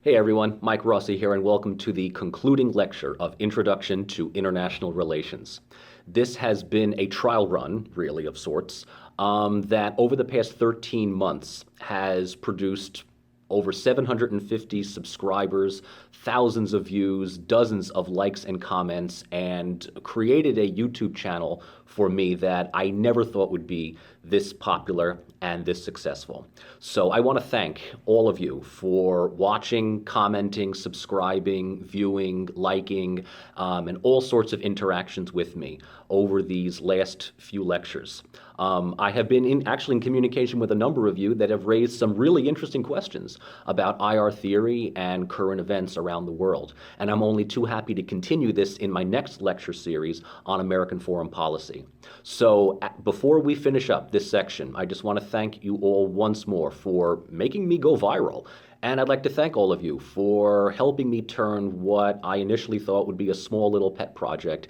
Hey everyone, Mike Rossi here, and welcome to the concluding lecture of Introduction to International Relations. This has been a trial run, really, of sorts, that over the past 13 months has produced over 750 subscribers, thousands of views, dozens of likes and comments, and created a YouTube channel for me that I never thought would be this popular and this successful. So I want to thank all of you for watching, commenting, subscribing, viewing, liking, and all sorts of interactions with me over these last few lectures. I have been actually in communication with a number of you that have raised some really interesting questions about IR theory and current events around the world. And I'm only too happy to continue this in my next lecture series on American foreign policy. So before we finish up this section, I just want to thank you all once more for making me go viral. And I'd like to thank all of you for helping me turn what I initially thought would be a small little pet project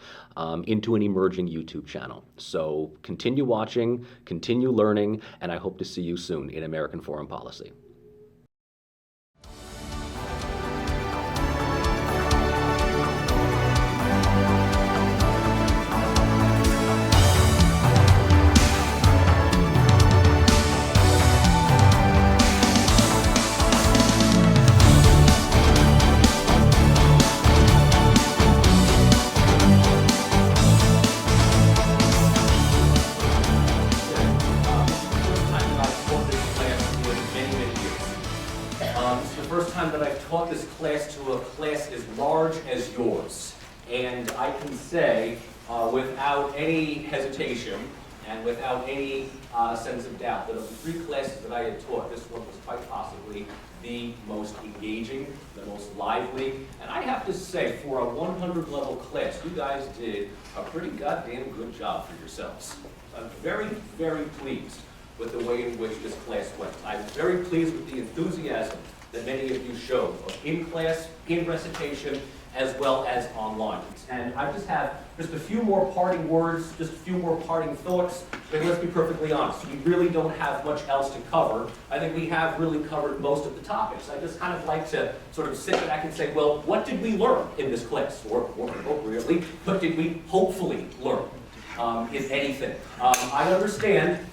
into an emerging YouTube channel. So continue watching, continue learning, and I hope to see you soon in American foreign policy. Taught this class to a class as large as yours, and I can say without any hesitation and without any sense of doubt that of the three classes that I had taught, this one was quite possibly the most engaging, the most lively, and I have to say, for a 100 level class, you guys did a pretty goddamn good job for yourselves. I'm very, very pleased with the way in which this class went. I'm very pleased with the enthusiasm that many of you showed, in class, in recitation, as well as online. And I just have just a few more parting words, just a few more parting thoughts, but let's be perfectly honest, we really don't have much else to cover. I think we have really covered most of the topics. I just kind of like to sort of sit back and say, well, what did we learn in this class? Or more appropriately, what did we hopefully learn, if anything? I understand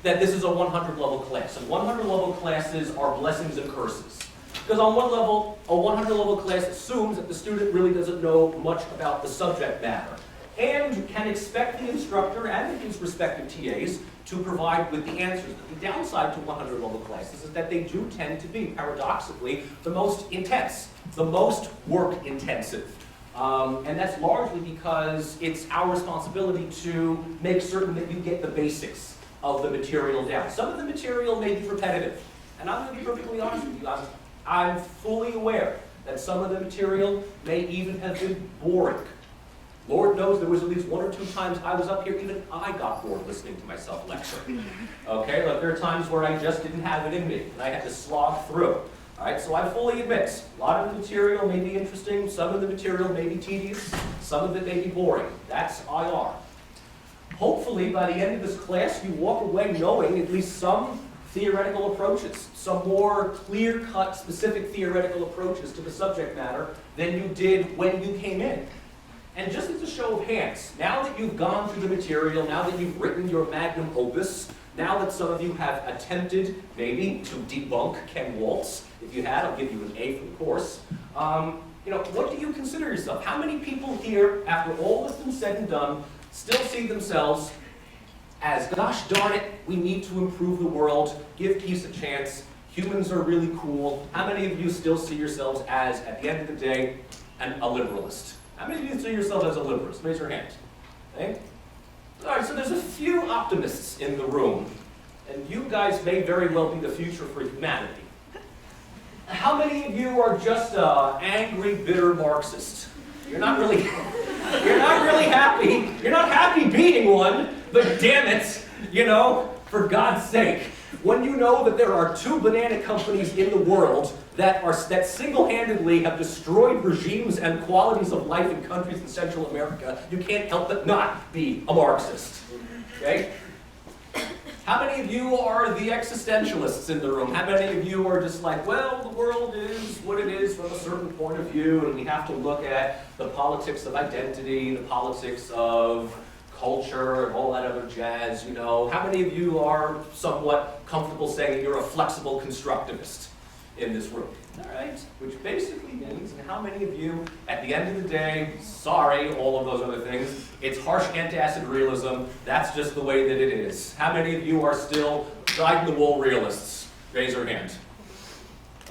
that this is a 100 level class. And 100 level classes are blessings and curses. Because on one level, a 100 level class assumes that the student really doesn't know much about the subject matter and can expect the instructor and his respective TAs to provide with the answers. But the downside to 100 level classes is that they do tend to be, paradoxically, the most intense, the most work intensive. And that's largely because it's our responsibility to make certain that you get the basics of the material down. Some of the material may be repetitive, and I'm going to be perfectly honest with you. I'm fully aware that some of the material may even have been boring. Lord knows there was at least one or two times I was up here, even I got bored listening to myself lecture. Okay, like there are times where I just didn't have it in me, and I had to slog through. All right, so I fully admit, a lot of the material may be interesting, some of the material may be tedious, some of it may be boring. That's IR. Hopefully, by the end of this class, you walk away knowing at least some theoretical approaches, some more clear-cut, specific theoretical approaches to the subject matter than you did when you came in. And just as a show of hands, now that you've gone through the material, now that you've written your magnum opus, now that some of you have attempted, maybe, to debunk Ken Waltz, if you had, I'll give you an A for the course. What do you consider yourself? How many people here, after all that's been said and done, still see themselves as, gosh darn it, we need to improve the world, give peace a chance, humans are really cool? How many of you still see yourselves as, at the end of the day, a liberalist? How many of you see yourselves as a liberalist? Raise your hand. Okay? All right, so there's a few optimists in the room, and you guys may very well be the future for humanity. How many of you are just angry, bitter Marxist? You're not really happy. You're not happy being one, but damn it, for God's sake. When you know that there are two banana companies in the world that single-handedly have destroyed regimes and qualities of life in countries in Central America, you can't help but not be a Marxist. Okay? How many of you are the existentialists in the room? How many of you are just like, well, the world is what it is from a certain point of view, and we have to look at the politics of identity, the politics of culture, and all that other jazz, you know? How many of you are somewhat comfortable saying you're a flexible constructivist in this room? All right, which basically means, and how many of you, at the end of the day, sorry, all of those other things, it's harsh antacid realism, that's just the way that it is. How many of you are still dyed-in-the-wool realists? Raise your hand.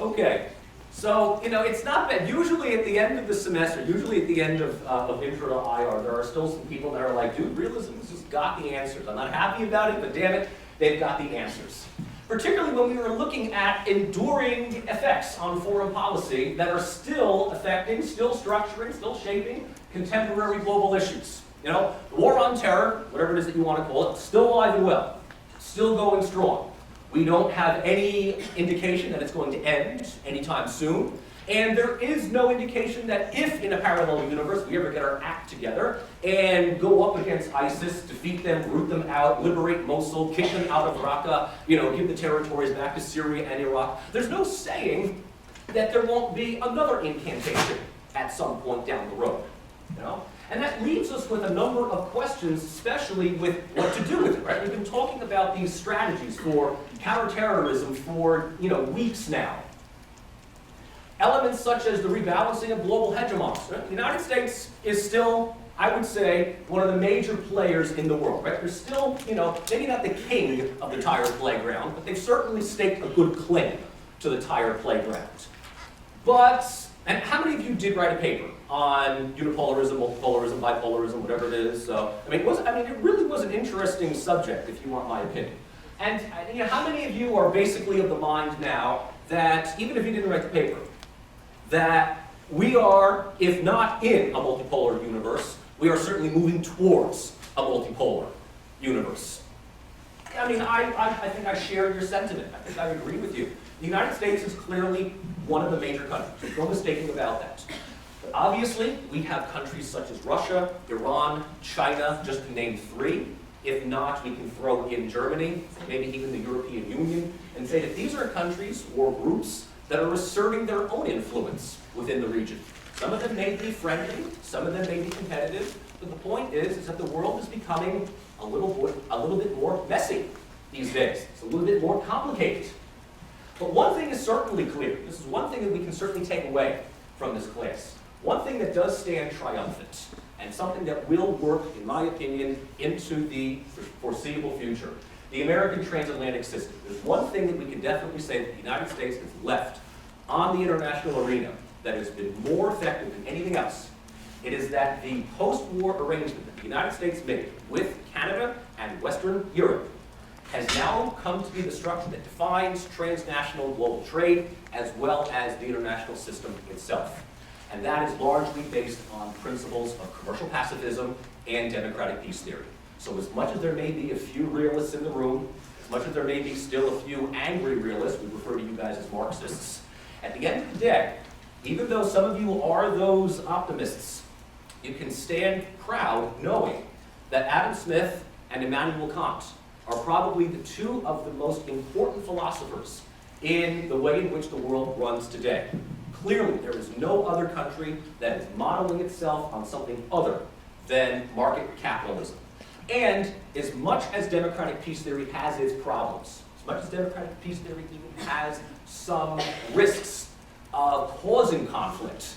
Okay, so, you know, it's not bad. Usually at the end of the semester, usually at the end of Intro to IR, there are still some people that are like, dude, realism has just got the answers. I'm not happy about it, but damn it, they've got the answers. Particularly when we were looking at enduring effects on foreign policy that are still affecting, still structuring, still shaping contemporary global issues. You know, the war on terror, whatever it is that you want to call it, still alive and well, still going strong. We don't have any indication that it's going to end anytime soon. And there is no indication that if in a parallel universe we ever get our act together and go up against ISIS, defeat them, root them out, liberate Mosul, kick them out of Raqqa, you know, give the territories back to Syria and Iraq, there's no saying that there won't be another incantation at some point down the road. You know? And that leaves us with a number of questions, especially with what to do with it, right? We've been talking about these strategies for counterterrorism for, you know, weeks now. Elements such as the rebalancing of global hegemons. Right? The United States is still, I would say, one of the major players in the world. Right? They're still, you know, maybe not the king of the tire playground, but they've certainly staked a good claim to the tire playground. But, and how many of you did write a paper on unipolarism, multipolarism, bipolarism, whatever it is? So, it really was an interesting subject, if you want my opinion. And you know, how many of you are basically of the mind now that, even if you didn't write the paper, that we are, if not in a multipolar universe, we are certainly moving towards a multipolar universe? I mean, I think I share your sentiment. I think I agree with you. The United States is clearly one of the major countries. There's no mistaking about that. But obviously, we have countries such as Russia, Iran, China, just to name three. If not, we can throw in Germany, maybe even the European Union, and say that these are countries or groups that are asserting their own influence within the region. Some of them may be friendly, some of them may be competitive, but the point is that the world is becoming a little bit more messy these days. It's a little bit more complicated. But one thing is certainly clear. This is one thing that we can certainly take away from this class. One thing that does stand triumphant, and something that will work, in my opinion, into the foreseeable future. The American transatlantic system. There's one thing that we can definitely say that the United States has left on the international arena that has been more effective than anything else. It is that the post-war arrangement that the United States made with Canada and Western Europe has now come to be the structure that defines transnational global trade as well as the international system itself. And that is largely based on principles of commercial pacifism and democratic peace theory. So as much as there may be a few realists in the room, as much as there may be still a few angry realists, we refer to you guys as Marxists, at the end of the day, even though some of you are those optimists, you can stand proud knowing that Adam Smith and Immanuel Kant are probably the two of the most important philosophers in the way in which the world runs today. Clearly, there is no other country that is modeling itself on something other than market capitalism. And as much as democratic peace theory has its problems, as much as democratic peace theory even has some risks of causing conflict,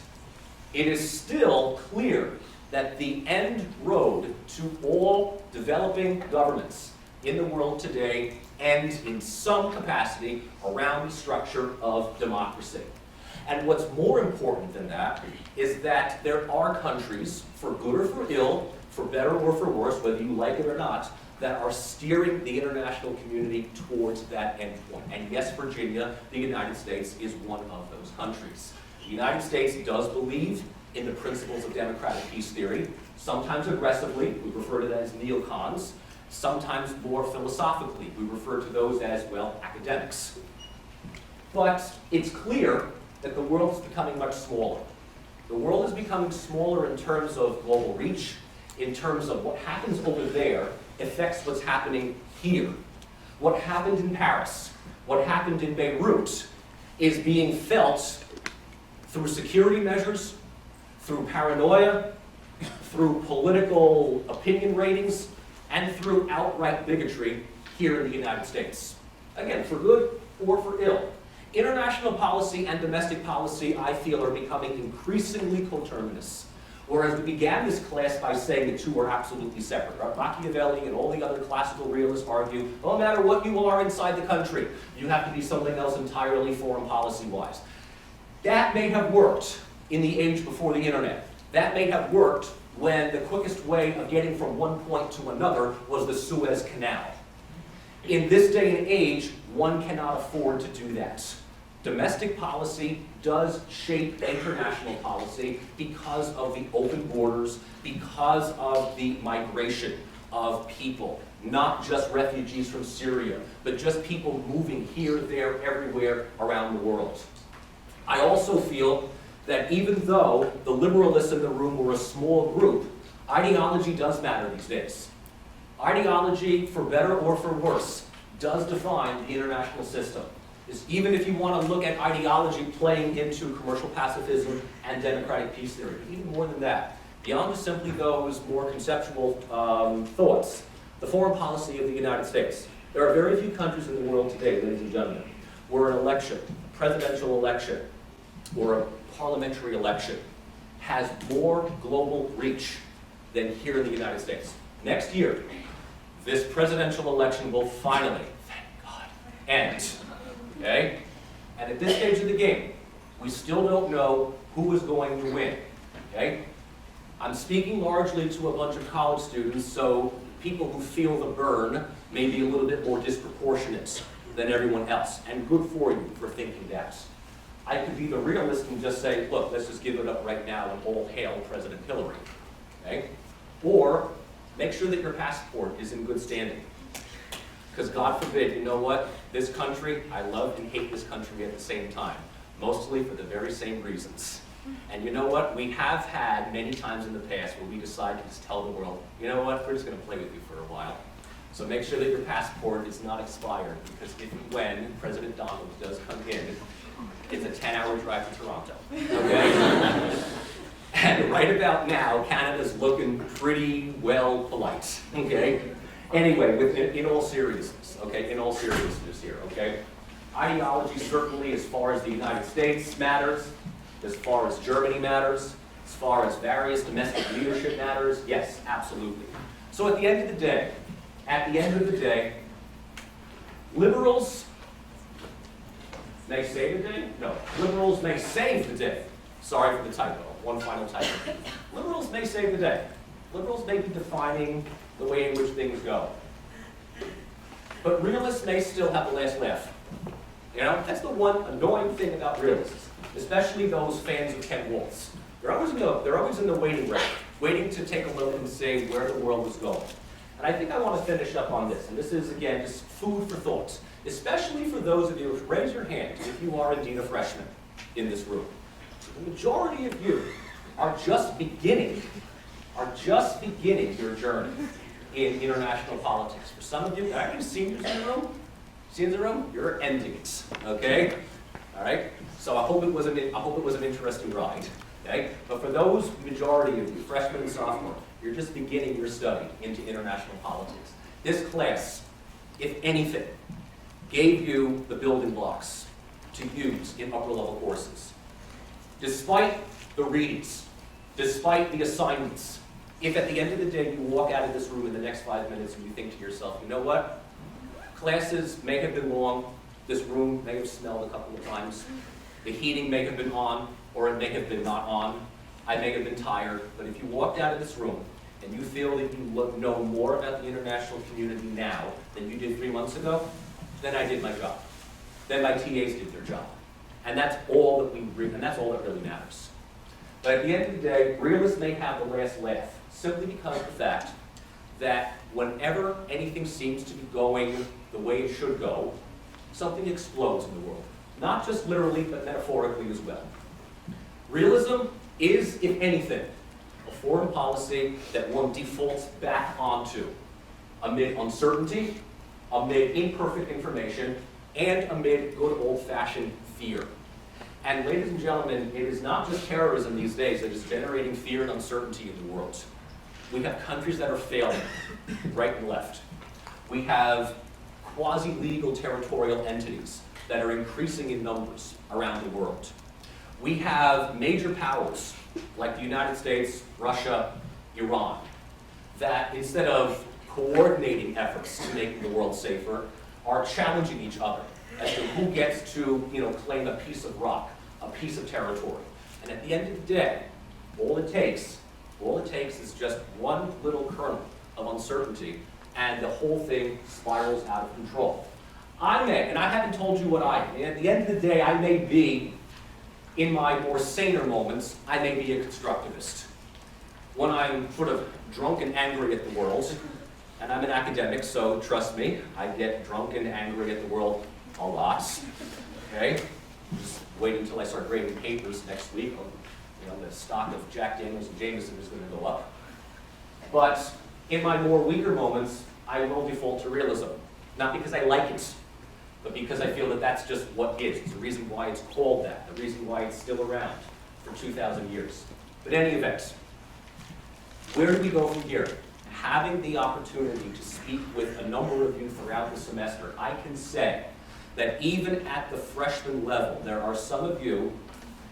it is still clear that the end road to all developing governments in the world today ends in some capacity around the structure of democracy. And what's more important than that is that there are countries, for good or for ill, for better or for worse, whether you like it or not, that are steering the international community towards that end point. And yes, Virginia, the United States, is one of those countries. The United States does believe in the principles of democratic peace theory, sometimes aggressively, we refer to that as neocons, sometimes more philosophically, we refer to those as, well, academics. But it's clear that the world is becoming much smaller. The world is becoming smaller in terms of global reach, in terms of what happens over there affects what's happening here. What happened in Paris, what happened in Beirut, is being felt through security measures, through paranoia, through political opinion ratings, and through outright bigotry here in the United States. Again, for good or for ill. International policy and domestic policy, I feel, are becoming increasingly coterminous. Whereas we began this class by saying the two are absolutely separate. Right? Machiavelli and all the other classical realists argue, no matter what you are inside the country, you have to be something else entirely foreign policy-wise. That may have worked in the age before the internet. That may have worked when the quickest way of getting from one point to another was the Suez Canal. In this day and age, one cannot afford to do that. Domestic policy does shape international policy because of the open borders, because of the migration of people, not just refugees from Syria, but just people moving here, there, everywhere around the world. I also feel that even though the liberalists in the room were a small group, ideology does matter these days. Ideology, for better or for worse, does define the international system. Even if you want to look at ideology playing into commercial pacifism and democratic peace theory, even more than that, beyond just simply those more conceptual thoughts, the foreign policy of the United States. There are very few countries in the world today, ladies and gentlemen, where an election, a presidential election, or a parliamentary election has more global reach than here in the United States. Next year, this presidential election will finally, thank God, end. Okay? And at this stage of the game, we still don't know who is going to win. Okay? I'm speaking largely to a bunch of college students, so people who feel the burn may be a little bit more disproportionate than everyone else. And good for you for thinking that. I could be the realist and just say, look, let's just give it up right now and all hail President Hillary. Okay? Or make sure that your passport is in good standing. Because God forbid, you know what? This country, I love and hate this country at the same time. Mostly for the very same reasons. And you know what? We have had many times in the past where we decide to just tell the world, you know what? We're just going to play with you for a while. So make sure that your passport is not expired, because if and when President Donald does come in, it's a 10-hour drive to Toronto. Okay? And right about now, Canada's looking pretty well polite. Okay? Anyway, in all seriousness, okay, in all seriousness here, okay, ideology certainly, as far as the United States matters, as far as Germany matters, as far as various domestic leadership matters, yes, absolutely. So at the end of the day, liberals may save the day? No, liberals may save the day. Sorry for the typo, one final typo. Liberals may save the day. Liberals may be defining the way in which things go. But realists may still have the last laugh. You know, that's the one annoying thing about realists, especially those fans of Ken Wolf's. They're always in the waiting room, waiting to take a look and say where the world is going. And I think I want to finish up on this, and this is, again, just food for thought, especially for those of you, raise your hand if you are indeed a freshman in this room. The majority of you are just beginning your journey in international politics. For some of you, are you seniors in the room? Seniors in the room? You're ending it, okay? All right? So I hope it was an interesting ride, okay? But for those majority of you, freshmen and sophomore, you're just beginning your study into international politics. This class, if anything, gave you the building blocks to use in upper level courses. Despite the readings, despite the assignments, if at the end of the day you walk out of this room in the next 5 minutes and you think to yourself, you know what? Classes may have been long, this room may have smelled a couple of times, the heating may have been on, or it may have been not on, I may have been tired, but if you walked out of this room and you feel that you know more about the international community now than you did 3 months ago, then I did my job. Then my TAs did their job. And that's all that really matters. But at the end of the day, realists may have the last laugh, simply because of the fact that whenever anything seems to be going the way it should go, something explodes in the world. Not just literally, but metaphorically as well. Realism is, if anything, a foreign policy that one defaults back onto amid uncertainty, amid imperfect information, and amid good old-fashioned fear. And ladies and gentlemen, it is not just terrorism these days that is generating fear and uncertainty in the world. We have countries that are failing, right and left. We have quasi-legal territorial entities that are increasing in numbers around the world. We have major powers, like the United States, Russia, Iran, that instead of coordinating efforts to make the world safer, are challenging each other as to who gets to, claim a piece of rock, a piece of territory. And at the end of the day, all it takes is just one little kernel of uncertainty, and the whole thing spirals out of control. And I haven't told you what I am. At the end of the day, I may be, in my more saner moments, I may be a constructivist. When I'm sort of drunk and angry at the world, and I'm an academic, so trust me, I get drunk and angry at the world a lot. Okay? Just wait until I start grading papers next week. The stock of Jack Daniels and Jameson is going to go up. But in my more weaker moments, I will default to realism. Not because I like it, but because I feel that that's just what is. It's the reason why it's called that, the reason why it's still around for 2,000 years. But in any event, where do we go from here? Having the opportunity to speak with a number of you throughout the semester, I can say that even at the freshman level, there are some of you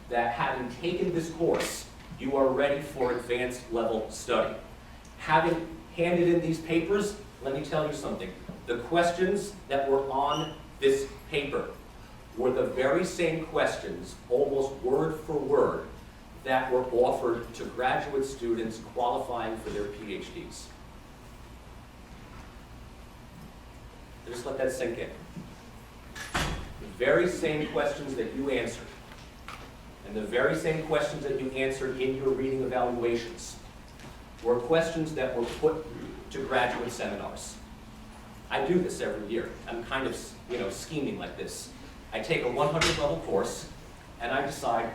that, having taken this course, you are ready for advanced level study. Having handed in these papers, let me tell you something. The questions that were on this paper were the very same questions, almost word for word, that were offered to graduate students qualifying for their PhDs. Just let that sink in. The very same questions that you answered, and the very same questions that you answered in your reading evaluations, were questions that were put to graduate seminars. I do this every year. I'm kind of, scheming like this. I take a 100-level course, and I decide,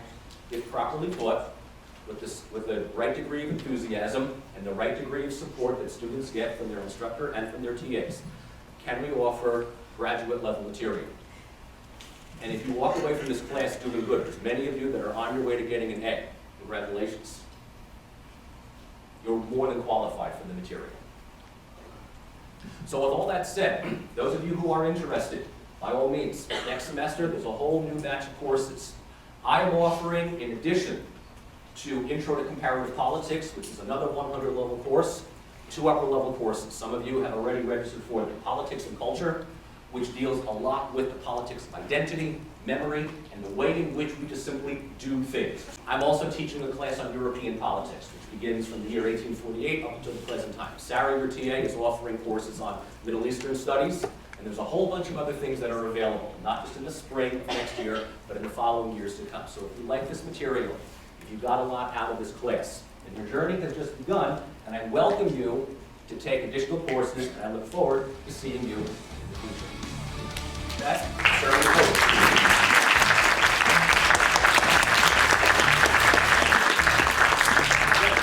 if properly taught, with the right degree of enthusiasm and the right degree of support that students get from their instructor and from their TAs, can we offer graduate-level material? And if you walk away from this class doing good, there's many of you that are on your way to getting an A. Congratulations. You're more than qualified for the material. So with all that said, those of you who are interested, by all means, next semester there's a whole new batch of courses. I'm offering, in addition to Intro to Comparative Politics, which is another 100-level course, 2 upper-level courses. Some of you have already registered for them. Politics and Culture, which deals a lot with the politics of identity, memory, and the way in which we just simply do things. I'm also teaching a class on European politics, which begins from the year 1848 up until the present time. Sarah, your TA, is offering courses on Middle Eastern studies, and there's a whole bunch of other things that are available, not just in the spring of next year, but in the following years to come. So if you like this material, if you got a lot out of this class, and your journey has just begun, and I welcome you to take additional courses, and I look forward to seeing you in the future. That's Sarah Poli.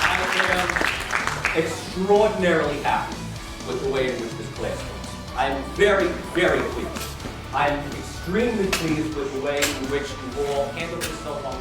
I am extraordinarily happy with the way in which this class goes. I am very, very pleased. I am extremely pleased with the way in which you all handled yourself on